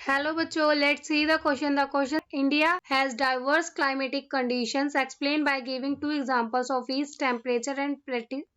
Hello बच्चों, let's see the question. The question: India has diverse climatic conditions. Explain by giving two examples of each temperature and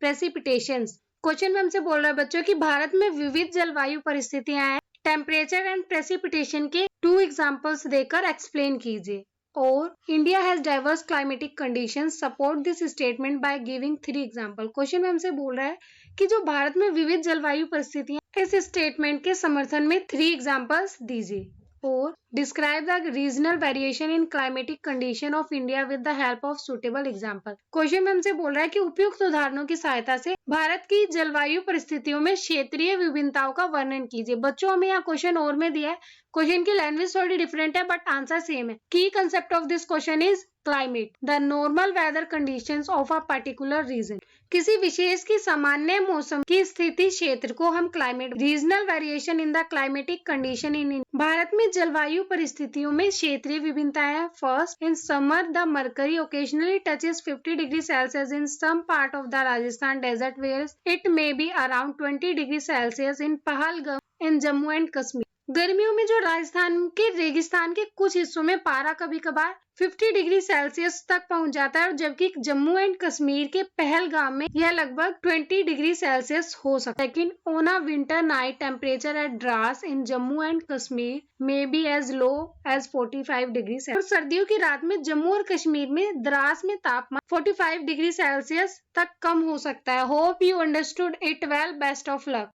precipitations. Question में हमसे बोल रहा है बच्चों कि भारत में विविध जलवायु परिस्थितियां हैं, टेम्परेचर एंड प्रेसिपिटेशन के टू एग्जाम्पल्स देकर एक्सप्लेन कीजिए। और India has diverse climatic conditions, support this statement by giving three example. Question में हमसे बोल रहा है कि जो भारत में विविध जलवायु परिस्थितियां, इस स्टेटमेंट के समर्थन में थ्री एग्जांपल्स दीजिए। और describe the regional variation in climatic condition of India with the help of suitable example. Question में हमसे बोल रहा है कि उपयुक्त उदाहरणों की सहायता से भारत की जलवायु परिस्थितियों में क्षेत्रीय विभिन्नताओं का वर्णन कीजिए। बच्चों हमें यहाँ क्वेश्चन और में दिया है, क्वेश्चन की लैंग्वेज थोड़ी डिफरेंट है बट आंसर सेम है। की concept of this question is climate, the normal weather conditions of a particular region. किसी विशेष की सामान्य मौसम की स्थिति क्षेत्र को हम climate, regional variation in the climatic condition in Bharat में जलवायु परिस्थितियों में क्षेत्रीय विभिन्नताएं। First, in summer the mercury occasionally touches 50 degree Celsius in some part of the Rajasthan desert where it may be around 20 degree Celsius in Pahalgam in Jammu and Kashmir. गर्मियों में जो राजस्थान के रेगिस्तान के कुछ हिस्सों में पारा कभी कभार 50 डिग्री सेल्सियस तक पहुंच जाता है, और जबकि जम्मू एंड कश्मीर के पहलगाम में यह लगभग 20 डिग्री सेल्सियस हो सकता है। लेकिन on a winter night temperature at Dras in Jammu and Kashmir may be as low as 45 degree Celsius. और सर्दियों की रात में जम्मू और कश्मीर में द्रास में तापमान 45 डिग्री सेल्सियस तक कम हो सकता है। Hope you understood it well, best of luck.